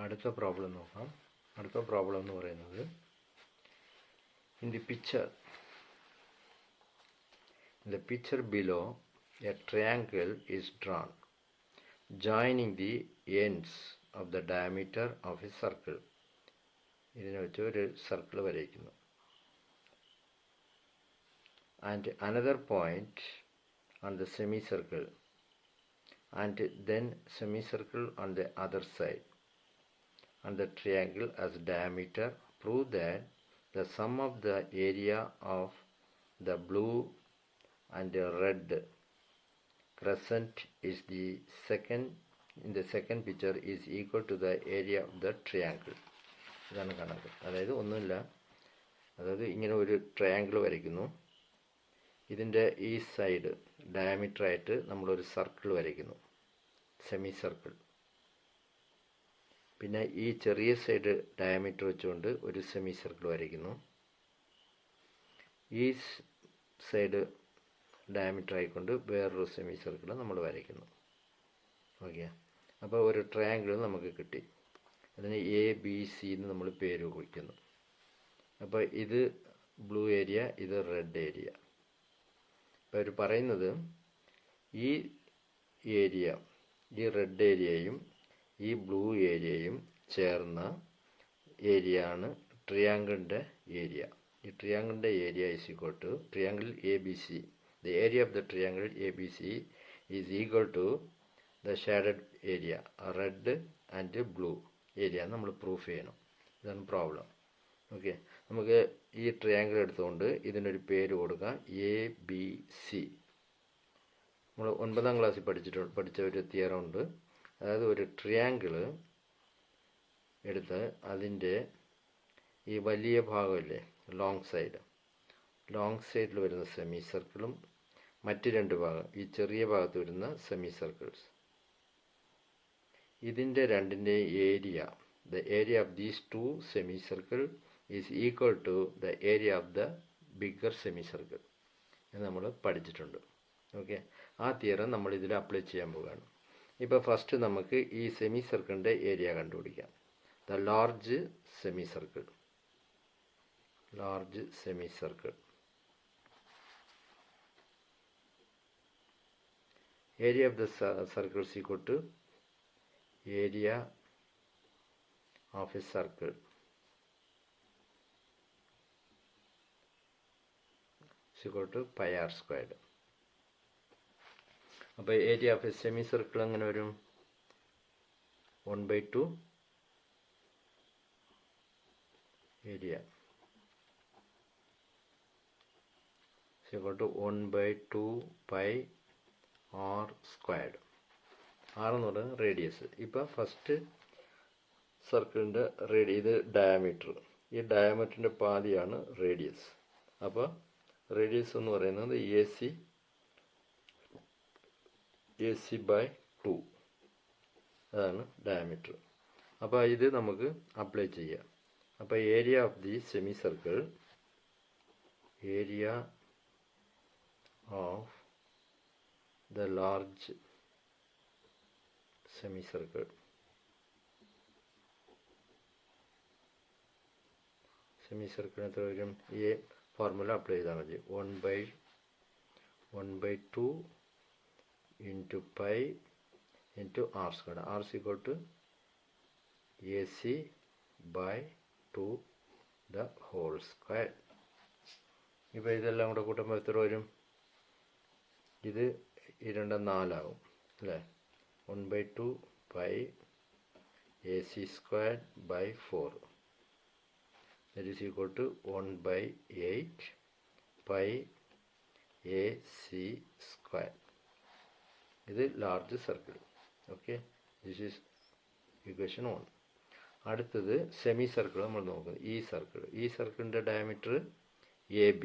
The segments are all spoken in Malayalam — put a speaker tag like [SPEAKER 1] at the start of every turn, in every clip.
[SPEAKER 1] അടുത്ത പ്രോബ്ലം നോക്കാം. അടുത്ത പ്രോബ്ലം എന്ന് പറയുന്നത്, in the picture below a triangle is drawn joining the ends of the diameter of a circle. ഇതിനെ വെച്ച് ഒരു സർക്കിൾ വരയ്ക്കുന്നു. And another point on the semicircle, and then semicircle on the other side, and the triangle as diameter. Prove that the sum of the area of the blue and the red crescent is the second in the second picture is equal to the area of the triangle. ഇതാണ് കണക്ക്. അതായത് ഒന്നുമില്ല, അതായത് ഇങ്ങനെ ഒരു ട്രയാങ്കിൾ വരയ്ക്കുന്നു. ഇതിൻ്റെ ഈ സൈഡ് ഡയമീറ്റർ ആയിട്ട് നമ്മളൊരു സർക്കിൾ വരയ്ക്കുന്നു, സെമി സർക്കിൾ. പിന്നെ ഈ ചെറിയ സൈഡ് ഡയമീറ്റർ വെച്ചുകൊണ്ട് ഒരു സെമി സർക്കിൾ വരയ്ക്കുന്നു. ഈ സൈഡ് ഡയമീറ്റർ ആയിക്കൊണ്ട് വേറൊരു സെമി സർക്കിൾ നമ്മൾ വരയ്ക്കുന്നു. ഓക്കെ, അപ്പോൾ ഒരു ട്രയാങ്കിൾ നമുക്ക് കിട്ടി. അതിന് എ ബി സി എന്ന് നമ്മൾ പേര് കുറിക്കുന്നു. അപ്പോൾ ഇത് ബ്ലൂ ഏരിയ, ഇത് റെഡ് ഏരിയ. അപ്പോൾ അവർ പറയുന്നത് ഈ ഏരിയ, ഈ റെഡ് ഏരിയയും ഈ ബ്ലൂ ഏരിയയും ചേർന്ന ഏരിയ ആണ് ട്രയാങ്കിളിൻ്റെ ഏരിയ. ഈ ട്രയാങ്കിളിൻ്റെ area is equal to triangle A B C. The area of the triangle A B C is equal to the shaded area red and blue area നമ്മൾ പ്രൂഫ് ചെയ്യണം. ഇതാണ് പ്രോബ്ലം. ഓക്കെ, നമുക്ക് ഈ ട്രയാങ്കിൾ എടുത്തുകൊണ്ട് ഇതിനൊരു പേര് കൊടുക്കാം, എ ബി സി. നമ്മൾ 9ാം ക്ലാസ്സിൽ പഠിച്ച ഒരു തിയറം ഉണ്ട്. അതായത് ഒരു ട്രയാങ്കിള് എടുത്ത് അതിൻ്റെ ഈ വലിയ ഭാഗമില്ലേ, ലോങ് സൈഡിൽ വരുന്ന സെമി സർക്കിളും മറ്റ് രണ്ട് ഭാഗം ഈ ചെറിയ ഭാഗത്ത് വരുന്ന സെമി സർക്കിൾസ്, ഇതിൻ്റെ രണ്ടിൻ്റെ area, the area of these two semi circle is equal to the area of the bigger semi circle എന്ന് നമ്മൾ പഠിച്ചിട്ടുണ്ട്. ഓക്കെ, ആ തിയറം നമ്മൾ ഇതിൽ അപ്ലൈ ചെയ്യാൻ പോവുകയാണ്. ഇപ്പോൾ ഫസ്റ്റ് നമുക്ക് ഈ സെമി സർക്കിളിൻ്റെ ഏരിയ കണ്ടുപിടിക്കാം. The large semi circle, area of the circle is equal to area of a circle is equal to pi r squared. അപ്പോൾ area of a semi circle അങ്ങനെ വരും 1/2 area is equal to 1/2 pi r squared. R എന്ന് പറയുന്നത് റേഡിയസ്. ഇപ്പോൾ ഫസ്റ്റ് സർക്കിളിൻ്റെ ഇത് ഡയമീറ്റർ, ഈ ഡയമീറ്ററിൻ്റെ പാതിയാണ് റേഡിയസ്. അപ്പോൾ റേഡിയസ് എന്ന് പറയുന്നത് എ സി ബൈ 2, അതാണ് ഡയമീറ്റർ. അപ്പോൾ ഇത് നമുക്ക് അപ്ലൈ ചെയ്യാം. അപ്പോൾ area of the semi circle, area of the large semicircle എത്ര വരും? ഈ ഫോർമുല അപ്ലൈ ചെയ്താൽ മതി. 1/2 into pi into R squared. R is equal to AC by 2 the whole square. ഇപ്പോൾ ഇതെല്ലാം കൂടെ കൂട്ടുമ്പോൾ എത്ര വരും? ഇത് 2 4 ആവും അല്ലേ? 1/2 pi AC squared by 4 that is equal to 1/8 pi AC squared. ഇത് large circle. Okay, this is equation 1. അടുത്തത് സെമി സർക്കിൾ നമ്മൾ നോക്കുന്നത്. ഈ സർക്കിളിൻ്റെ ഡയമീറ്റർ AB.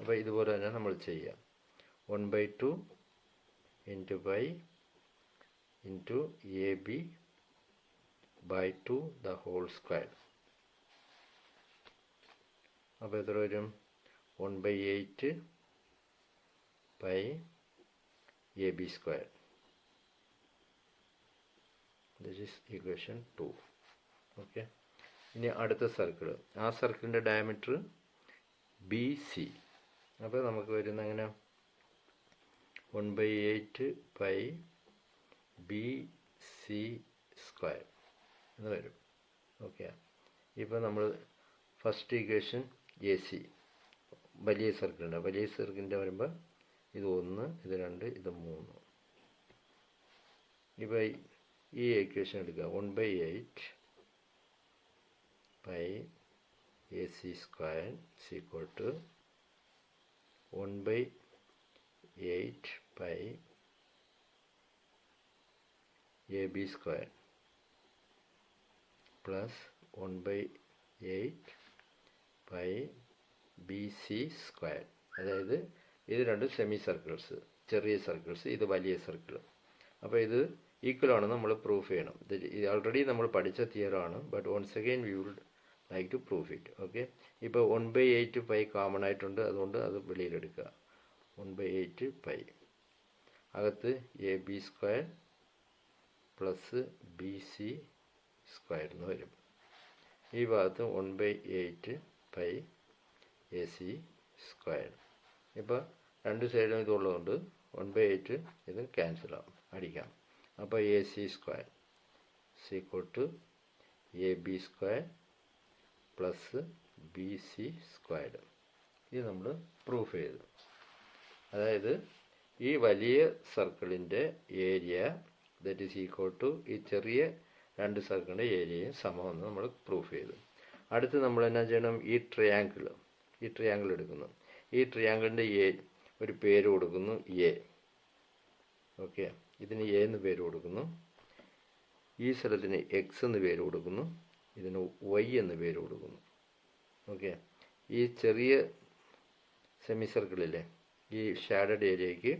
[SPEAKER 1] അപ്പോൾ ഇതുപോലെ തന്നെ നമ്മൾ ചെയ്യാം. 1/2 into pi into AB by 2 the whole square. അപ്പോൾ എത്ര വരും? 1/8 pi AB square this is equation 2. Okay, ഇനി അടുത്ത സർക്കിൾ, ആ സർക്കിളിൻ്റെ ഡയമീറ്റർ BC. അപ്പോൾ നമുക്ക് വരുന്ന അങ്ങനെ 1/8 പൈ BC സ്ക്വയർ എന്ന് വരും. ഓക്കെ, ഇപ്പോൾ നമ്മൾ ഫസ്റ്റ് ഇക്വേഷൻ AC വലിയ സർക്കിളിൻ്റെ വരുമ്പോൾ ഇത് 1, ഇത് 2, ഇത് 3. ഇപ്പോൾ ഈ ഇക്വേഷൻ എടുക്കുക, 1/8 pi AC square equal to 1/8 pi AB square plus 1/8 pi BC square. അതായത് ഇത് രണ്ട് സെമി സർക്കിൾസ്, ചെറിയ സർക്കിൾസ്, ഇത് വലിയ സർക്കിൾ. അപ്പോൾ ഇത് ഈക്വൽ ആണ് നമ്മൾ പ്രൂഫ് ചെയ്യണം. ഇത് ഓൾറെഡി നമ്മൾ പഠിച്ച തിയറാണ്, but once again we would like to proof it. Okay, ഇപ്പോൾ 1/8 പൈ കോമൺ ആയിട്ടുണ്ട്, അതുകൊണ്ട് അത് വെളിയിലെടുക്കുക. 1/8 പൈ അകത്ത് AB square plus BC square എന്ന് വരും. ഈ ഭാഗത്ത് 1/8 പൈ AC സ്ക്വയർ. ഇപ്പോൾ രണ്ട് സൈഡും ഇതുള്ളതുകൊണ്ട് 1/8 ഇത് ക്യാൻസൽ ആവും, അടിക്കാം. അപ്പോൾ AC square equal to AB square plus BC square. ഇത് നമ്മൾ പ്രൂഫ് ചെയ്തു. അതായത് ഈ വലിയ സർക്കിളിൻ്റെ area that is equal to ഈ ചെറിയ രണ്ട് സർക്കിളിൻ്റെ ഏരിയയും സമമെന്ന് നമ്മൾ പ്രൂഫ് ചെയ്തു. അടുത്ത് നമ്മൾ എന്നാ ചെയ്യണം, ഈ ട്രയാങ്കിൾ എടുക്കുന്നു. ഈ ട്രയാങ്കിളിൻ്റെ ഒരു പേര് കൊടുക്കുന്നു A. ഓക്കെ, ഇതിന് A എന്ന് പേര് കൊടുക്കുന്നു. ഈ സ്ഥലത്തിന് X എന്ന് പേര് കൊടുക്കുന്നു. ഇതിന് Y എന്ന് പേര് കൊടുക്കുന്നു. ഓക്കെ, ഈ ചെറിയ സെമി സർക്കിളിലെ ഈ ഷാഡഡ് ഏരിയയ്ക്ക്